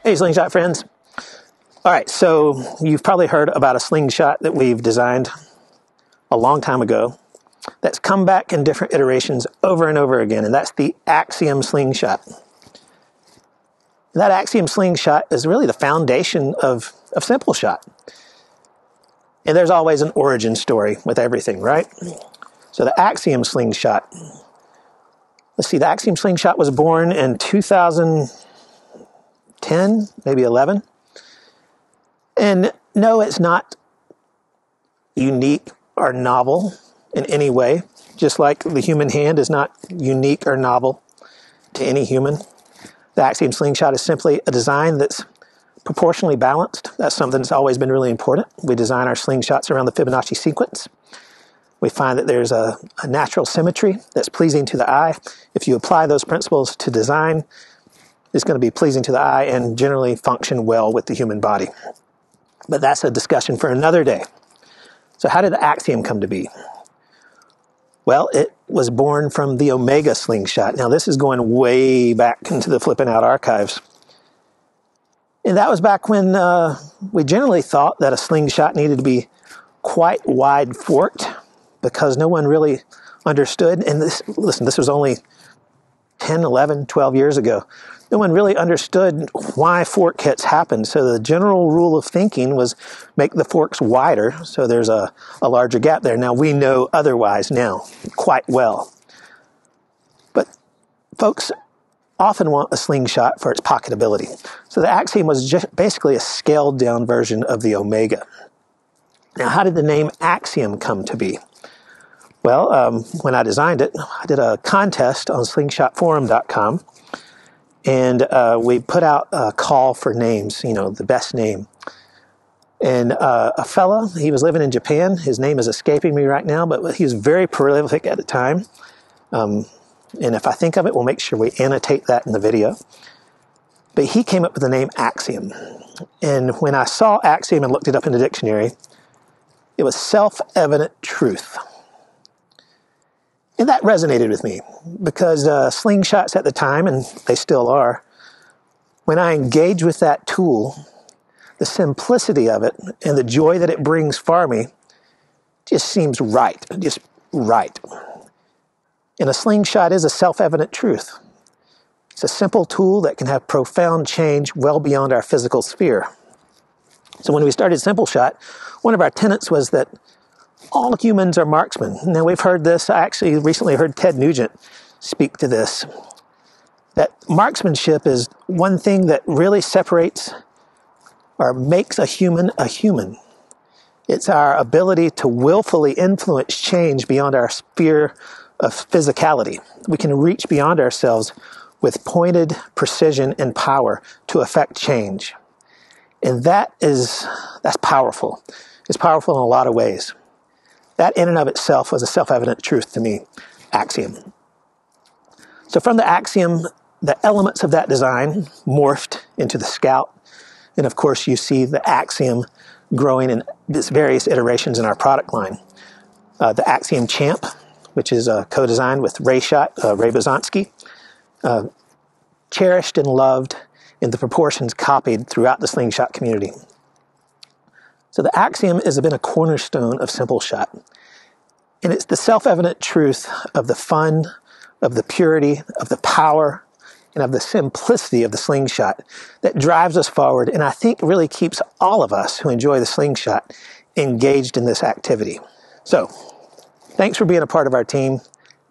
Hey, Slingshot friends. All right, so you've probably heard about a slingshot that we've designed a long time ago that's come back in different iterations over and over again, and that's the Axiom slingshot. That Axiom slingshot is really the foundation of SimpleShot. And there's always an origin story with everything, right? So the Axiom slingshot. Let's see, the Axiom slingshot was born in 2010, maybe 11. And no, it's not unique or novel in any way, just like the human hand is not unique or novel to any human. The Axiom slingshot is simply a design that's proportionally balanced. That's something that's always been really important. We design our slingshots around the Fibonacci sequence. We find that there's a natural symmetry that's pleasing to the eye. If you apply those principles to design, it's going to be pleasing to the eye and generally function well with the human body. But that's a discussion for another day. So how did the Axiom come to be? Well, it was born from the Omega slingshot. Now, this is going way back into the flipping out archives. And that was back when we generally thought that a slingshot needed to be quite wide forked because no one really understood. And this was only 10, 11, 12 years ago. No one really understood why fork hits happened. So the general rule of thinking was make the forks wider so there's a larger gap there. Now we know otherwise now quite well. But folks often want a slingshot for its pocketability. So the Axiom was just basically a scaled down version of the Omega. Now how did the name Axiom come to be? Well, when I designed it, I did a contest on slingshotforum.com. And we put out a call for names, the best name. And a fella, he was living in Japan. His name is escaping me right now, but he was very prolific at the time. And if I think of it, we'll make sure we annotate that in the video. But he came up with the name Axiom. And when I saw Axiom and looked it up in the dictionary, it was self-evident truth. And that resonated with me because slingshots at the time, and they still are, when I engage with that tool, the simplicity of it and the joy that it brings for me just seems right, just right. And a slingshot is a self-evident truth. It's a simple tool that can have profound change well beyond our physical sphere. So when we started SimpleShot, one of our tenets was that all humans are marksmen. Now, we've heard this. I actually recently heard Ted Nugent speak to this. That marksmanship is one thing that really separates or makes a human a human. It's our ability to willfully influence change beyond our sphere of physicality. We can reach beyond ourselves with pointed precision and power to affect change. And that's powerful. It's powerful in a lot of ways. That in and of itself was a self-evident truth to me, Axiom. So from the Axiom, the elements of that design morphed into the Scout. And of course, you see the Axiom growing in its various iterations in our product line. The Axiom Champ, which is co-designed with Ray Bazonsky, cherished and loved in the proportions copied throughout the slingshot community. So the Axiom has been a cornerstone of SimpleShot. And it's the self-evident truth of the fun, of the purity, of the power, and of the simplicity of the slingshot that drives us forward and I think really keeps all of us who enjoy the slingshot engaged in this activity. So, thanks for being a part of our team.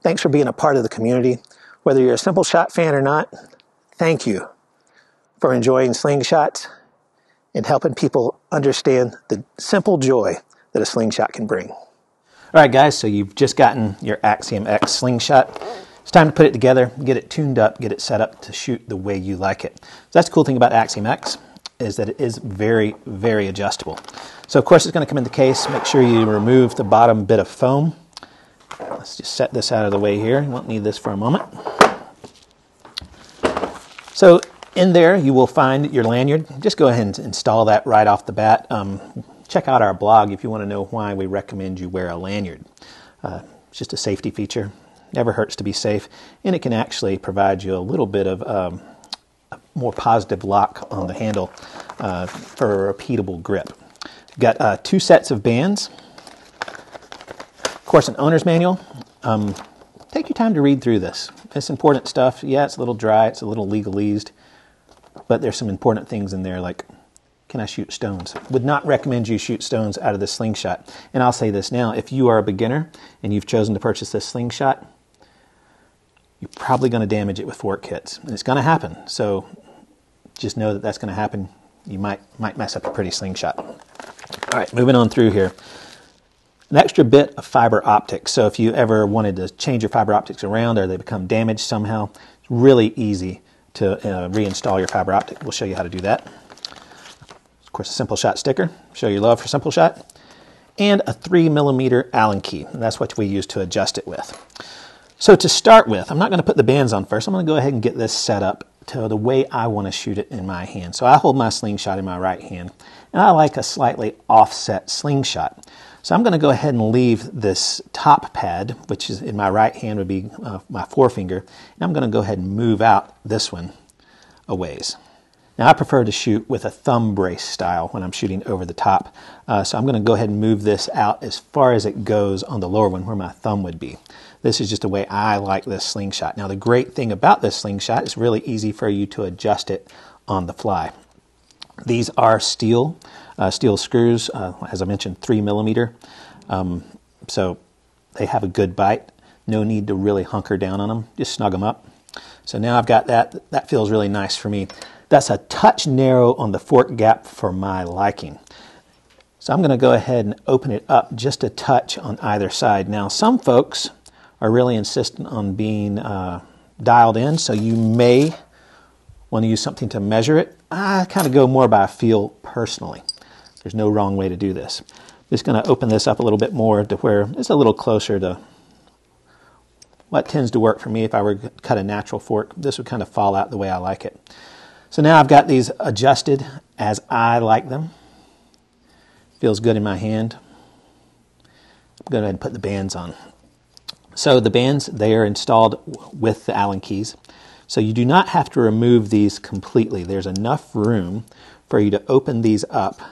Thanks for being a part of the community. Whether you're a SimpleShot fan or not, thank you for enjoying slingshots and helping people understand the simple joy that a slingshot can bring. All right, guys, so you've just gotten your Axiom X slingshot. It's time to put it together, get it tuned up, get it set up to shoot the way you like it. So that's the cool thing about Axiom X, is that it is very, very adjustable. So, of course, it's going to come in the case. Make sure you remove the bottom bit of foam. Let's just set this out of the way here. You won't need this for a moment. So, in there, you will find your lanyard. Just go ahead and install that right off the bat. Check out our blog if you want to know why we recommend you wear a lanyard. It's just a safety feature. Never hurts to be safe, and it can actually provide you a little bit of more positive lock on the handle for a repeatable grip. Got 2 sets of bands. Of course, an owner's manual. Take your time to read through this. It's important stuff. Yeah, it's a little dry, it's a little legalese, but there's some important things in there like, can I shoot stones? Would not recommend you shoot stones out of the Slingshot. And I'll say this now, if you are a beginner and you've chosen to purchase this Slingshot, you're probably going to damage it with fork kits. And it's going to happen. So just know that that's going to happen. You might mess up a pretty Slingshot. All right, moving on through here. An extra bit of fiber optics. So if you ever wanted to change your fiber optics around or they become damaged somehow, it's really easy to reinstall your fiber optic. We'll show you how to do that. Of course, a SimpleShot sticker. Show your love for SimpleShot. And a 3mm Allen key. And that's what we use to adjust it with. So to start with, I'm not going to put the bands on first. I'm going to go ahead and get this set up to the way I want to shoot it in my hand. So I hold my Slingshot in my right hand. And I like a slightly offset Slingshot. So I'm going to go ahead and leave this top pad, which is in my right hand would be my forefinger, and I'm going to go ahead and move out this one a ways. Now I prefer to shoot with a thumb brace style when I'm shooting over the top. So I'm going to go ahead and move this out as far as it goes on the lower one where my thumb would be. This is just the way I like this Slingshot. Now the great thing about this Slingshot is really easy for you to adjust it on the fly. These are steel screws, as I mentioned, 3mm. So they have a good bite. No need to really hunker down on them. Just snug them up. So now I've got that. That feels really nice for me. That's a touch narrow on the fork gap for my liking. So I'm going to go ahead and open it up just a touch on either side. Now some folks are really insistent on being dialed in, so you may want to use something to measure it. I kind of go more by feel personally. There's no wrong way to do this. Just going to open this up a little bit more to where it's a little closer to what tends to work for me. If I were to cut a natural fork, this would kind of fall out the way I like it. So now I've got these adjusted as I like them. Feels good in my hand. I'm going to go ahead and put the bands on. So the bands, they are installed with the Allen keys. So you do not have to remove these completely. There's enough room for you to open these up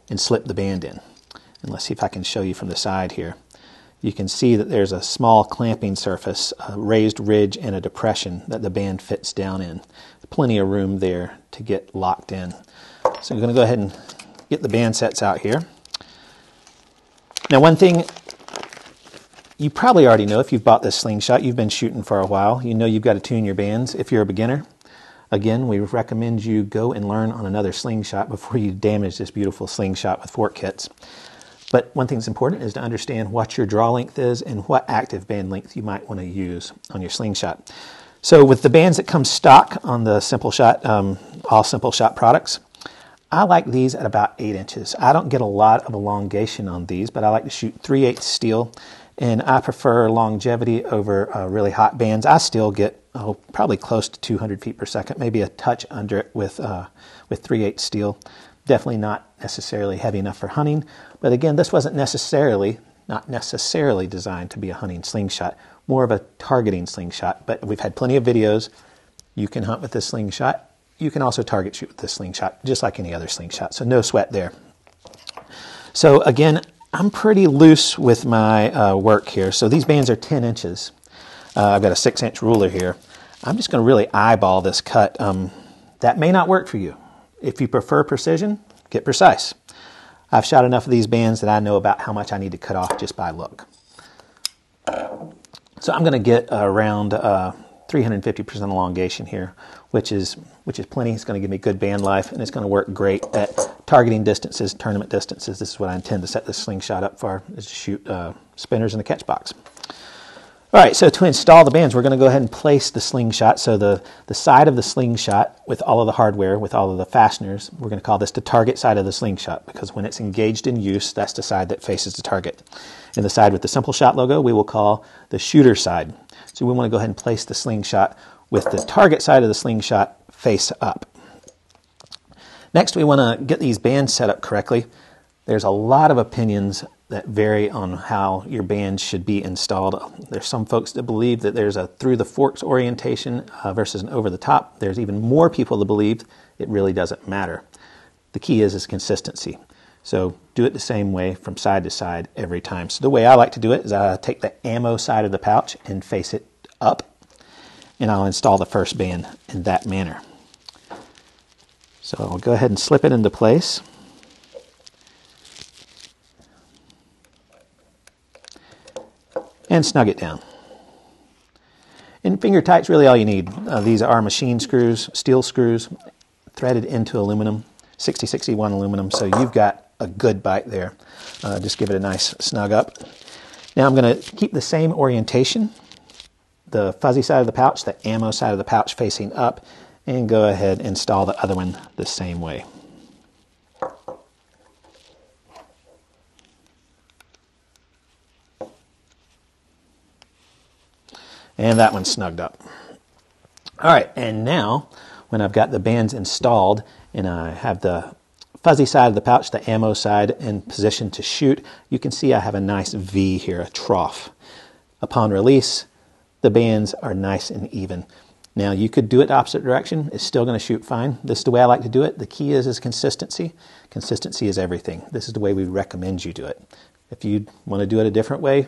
and slip the band in. And let's see if I can show you from the side here. You can see that there's a small clamping surface, a raised ridge and a depression that the band fits down in. Plenty of room there to get locked in. So I'm going to go ahead and get the band sets out here. Now one thing you probably already know if you've bought this Slingshot, you've been shooting for a while, you know you've got to tune your bands. If you're a beginner, again, we recommend you go and learn on another Slingshot before you damage this beautiful Slingshot with fork kits. But one thing that's important is to understand what your draw length is and what active band length you might want to use on your Slingshot. So with the bands that come stock on the SimpleShot, all SimpleShot products, I like these at about 8 inches. I don't get a lot of elongation on these, but I like to shoot 3/8 steel, and I prefer longevity over really hot bands. I still get probably close to 200 feet per second, maybe a touch under it with 3/8 steel. Definitely not necessarily heavy enough for hunting, but again, this wasn't not necessarily designed to be a hunting Slingshot, more of a targeting Slingshot. But we've had plenty of videos. You can hunt with this Slingshot. You can also target shoot with this Slingshot, just like any other Slingshot, so no sweat there. So again, I'm pretty loose with my work here. So these bands are 10 inches. I've got a 6-inch ruler here. I'm just going to really eyeball this cut. That may not work for you. If you prefer precision, get precise. I've shot enough of these bands that I know about how much I need to cut off just by look. So I'm going to get around 350% elongation here, which is plenty. It's going to give me good band life, and it's going to work great at targeting distances, tournament distances. This is what I intend to set this Slingshot up for, is to shoot spinners in the catch box. All right, so to install the bands, we're going to go ahead and place the Slingshot. So the side of the Slingshot with all of the hardware, with all of the fasteners, we're going to call this the target side of the Slingshot, because when it's engaged in use, that's the side that faces the target. And the side with the SimpleShot logo, we will call the shooter side. So we want to go ahead and place the Slingshot with the target side of the Slingshot face up. Next, we want to get these bands set up correctly. There's a lot of opinions that vary on how your bands should be installed. There's some folks that believe that there's a through the forks orientation versus an over the top. There's even more people that believe it really doesn't matter. The key is consistency. So do it the same way from side to side every time. So the way I like to do it is I take the ammo side of the pouch and face it up, and I'll install the first band in that manner. So I'll go ahead and slip it into place. And snug it down. And finger tight's really all you need. These are machine screws, steel screws, threaded into aluminum, 6061 aluminum, so you've got a good bite there. Just give it a nice snug up. Now I'm going to keep the same orientation, the fuzzy side of the pouch, the ammo side of the pouch facing up, and go ahead and install the other one the same way. And that one's snugged up. All right, and now when I've got the bands installed and I have the fuzzy side of the pouch, the ammo side, in position to shoot, you can see I have a nice V here, a trough. Upon release, the bands are nice and even. Now you could do it the opposite direction. It's still going to shoot fine. This is the way I like to do it. The key is consistency. Consistency is everything. This is the way we recommend you do it. If you want to do it a different way,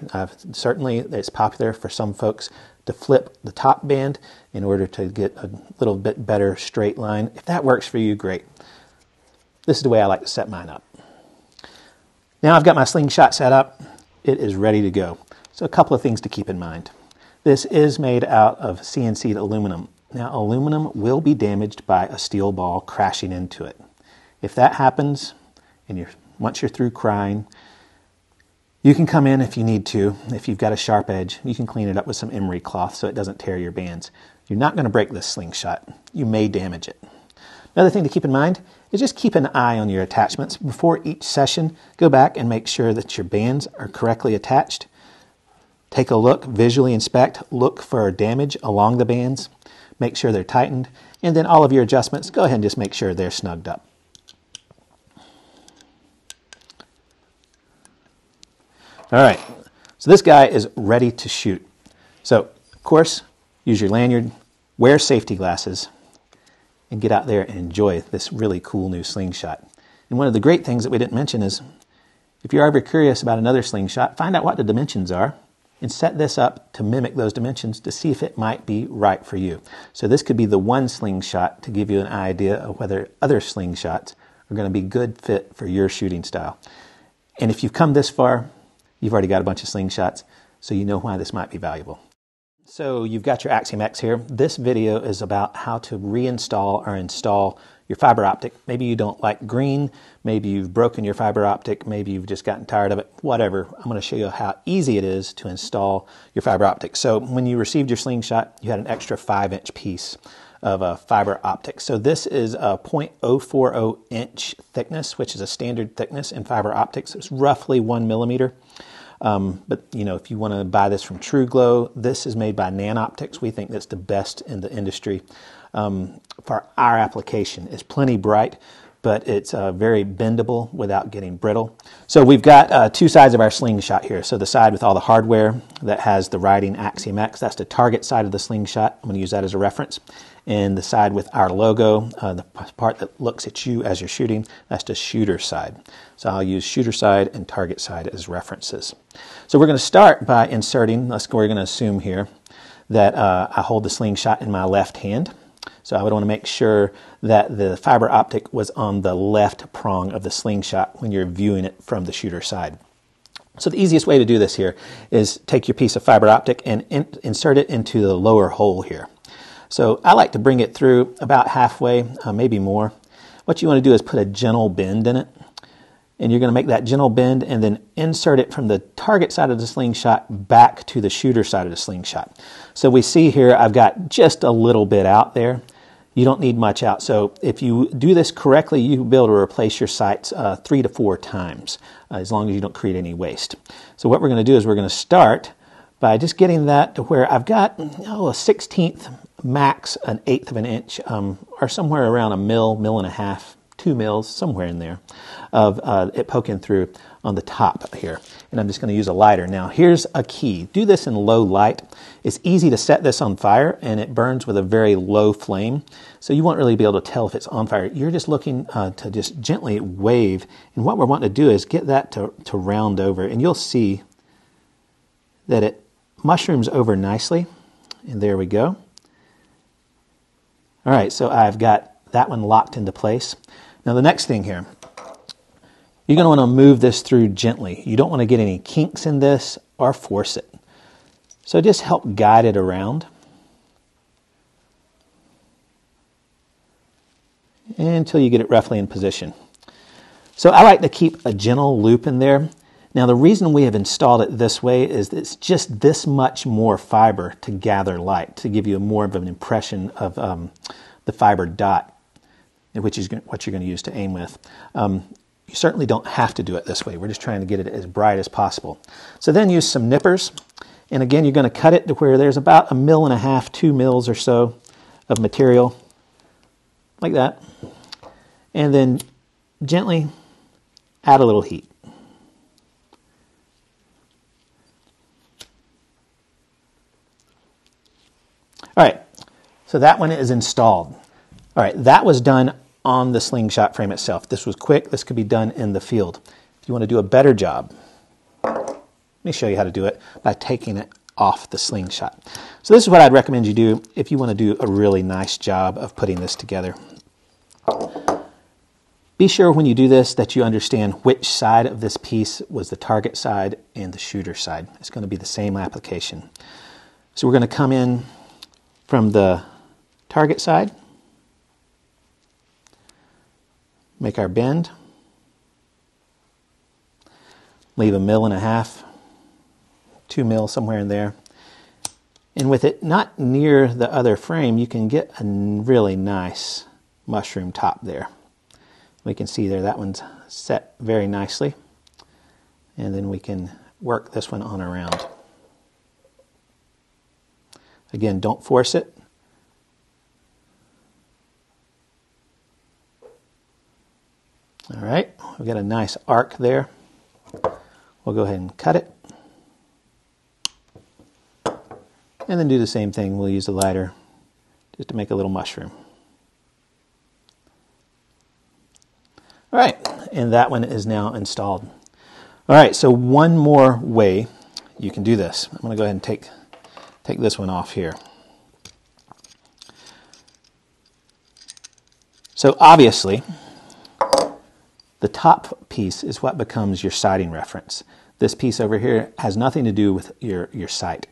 certainly it's popular for some folks to flip the top band in order to get a little bit better straight line. If that works for you, great. This is the way I like to set mine up. Now I've got my slingshot set up. It is ready to go. So a couple of things to keep in mind. This is made out of CNC'd aluminum. Now aluminum will be damaged by a steel ball crashing into it. If that happens, and once you're through crying, you can come in if you need to. If you've got a sharp edge, you can clean it up with some emery cloth so it doesn't tear your bands. You're not going to break this slingshot. You may damage it. Another thing to keep in mind is just keep an eye on your attachments. Before each session, go back and make sure that your bands are correctly attached. Take a look, visually inspect, look for damage along the bands, make sure they're tightened, and then all of your adjustments, go ahead and just make sure they're snugged up. All right, so this guy is ready to shoot. So, of course, use your lanyard, wear safety glasses, and get out there and enjoy this really cool new slingshot. And one of the great things that we didn't mention is, if you're ever curious about another slingshot, find out what the dimensions are and set this up to mimic those dimensions to see if it might be right for you. So this could be the one slingshot to give you an idea of whether other slingshots are going to be good fit for your shooting style. And if you've come this far, you've already got a bunch of slingshots, so you know why this might be valuable. So you've got your Axiom X here. This video is about how to reinstall or install your fiber optic. Maybe you don't like green, maybe you've broken your fiber optic, maybe you've just gotten tired of it, whatever. I'm going to show you how easy it is to install your fiber optic. So when you received your slingshot, you had an extra 5-inch piece of fiber optic. So this is a 0.040 inch thickness, which is a standard thickness in fiber optics. It's roughly 1 millimeter. But you know, if you want to buy this from True Glow, this is made by Optics. We think that's the best in the industry for our application. It's plenty bright, but it's very bendable without getting brittle. So we've got two sides of our slingshot here. So the side with all the hardware that has the writing Axiom X, that's the target side of the slingshot. I'm going to use that as a reference. And the side with our logo, the part that looks at you as you're shooting, that's the shooter side. So I'll use shooter side and target side as references. So we're going to start by inserting, we're going to assume here that I hold the slingshot in my left hand. So I would want to make sure that the fiber optic was on the left prong of the slingshot when you're viewing it from the shooter side. So the easiest way to do this here is take your piece of fiber optic and insert it into the lower hole here. So I like to bring it through about halfway, maybe more. What you want to do is put a gentle bend in it. And you're going to make that gentle bend and then insert it from the target side of the slingshot back to the shooter side of the slingshot. So we see here I've got just a little bit out there. You don't need much out. So if you do this correctly, you'll be able to replace your sights 3 to 4 times, as long as you don't create any waste. So what we're going to do is we're going to start by just getting that to where I've got a 1/16th max, an 1/8 of an inch, or somewhere around a mil and a half 2 mils, somewhere in there, of it poking through on the top here. And I'm just going to use a lighter. Now here's a key. Do this in low light. It's easy to set this on fire and it burns with a very low flame. So you won't really be able to tell if it's on fire. You're just looking to just gently wave. And what we're wanting to do is get that to round over. And you'll see that it mushrooms over nicely. And there we go. All right, so I've got that one locked into place. Now the next thing here, you're going to want to move this through gently. You don't want to get any kinks in this or force it. So just help guide it around. Until you get it roughly in position. So I like to keep a gentle loop in there. Now the reason we have installed it this way is it's just this much more fiber to gather light, to give you more of an impression of the fiber dot, which is what you're going to use to aim with. You certainly don't have to do it this way. We're just trying to get it as bright as possible. So then use some nippers. And again, you're going to cut it to where there's about 1.5 mils, 2 mils or so of material, like that. And then gently add a little heat. All right, so that one is installed. All right, that was done on the Slingshot frame itself. This was quick. This could be done in the field. If you want to do a better job, let me show you how to do it by taking it off the Slingshot. So this is what I'd recommend you do if you want to do a really nice job of putting this together. Be sure when you do this that you understand which side of this piece was the target side and the shooter side. It's going to be the same application. So we're going to come in from the target side, make our bend, leave 1.5 mils, 2 mils, somewhere in there. And with it not near the other frame, you can get a really nice mushroom top there. We can see there that one's set very nicely. And then we can work this one on around. Again, don't force it. All right, we've got a nice arc there. We'll go ahead and cut it. And then do the same thing. We'll use a lighter just to make a little mushroom. All right, and that one is now installed. All right, so one more way you can do this. I'm going to go ahead and take this one off here. So obviously, the top piece is what becomes your sighting reference. This piece over here has nothing to do with your sight.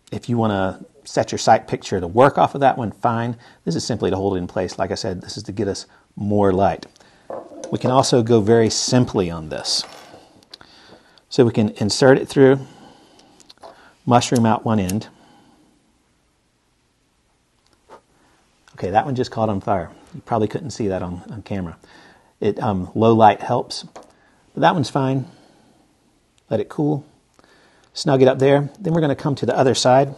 If you want to set your sight picture to work off of that one, fine. This is simply to hold it in place. Like I said, this is to get us more light. We can also go very simply on this. So we can insert it through, mushroom out one end. Okay, that one just caught on fire. You probably couldn't see that on camera. Low light helps, but that one's fine. Let it cool. Snug it up there. Then we're going to come to the other side.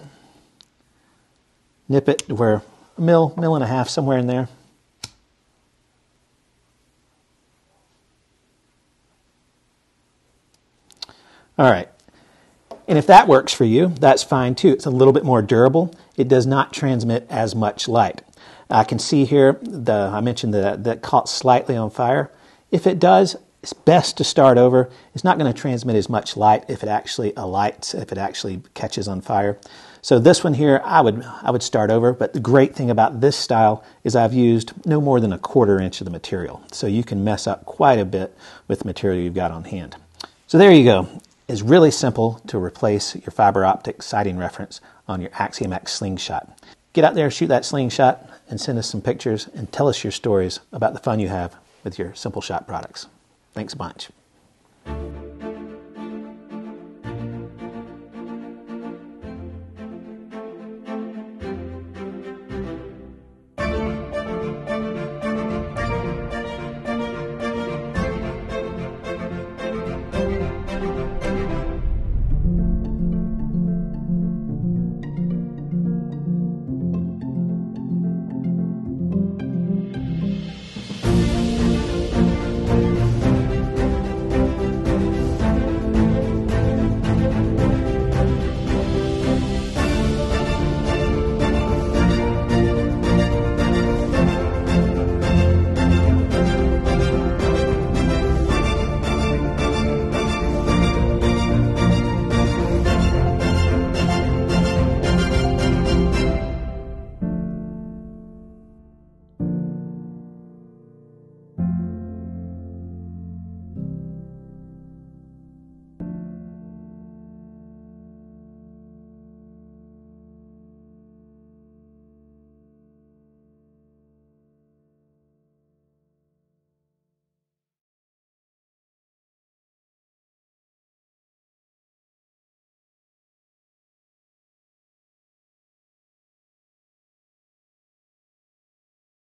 Nip it where 1.5 mils, somewhere in there. All right. And if that works for you, that's fine too. It's a little bit more durable. It does not transmit as much light. I can see here, I mentioned that caught slightly on fire. If it does, it's best to start over. It's not going to transmit as much light if it actually alights, if it actually catches on fire. So this one here, I would start over. But the great thing about this style is I've used no more than 1/4 inch of the material. So you can mess up quite a bit with the material you've got on hand. So there you go. It's really simple to replace your fiber optic sighting reference on your Axiom X slingshot. Get out there, shoot that slingshot, and send us some pictures and tell us your stories about the fun you have with your SimpleShot products. Thanks a bunch.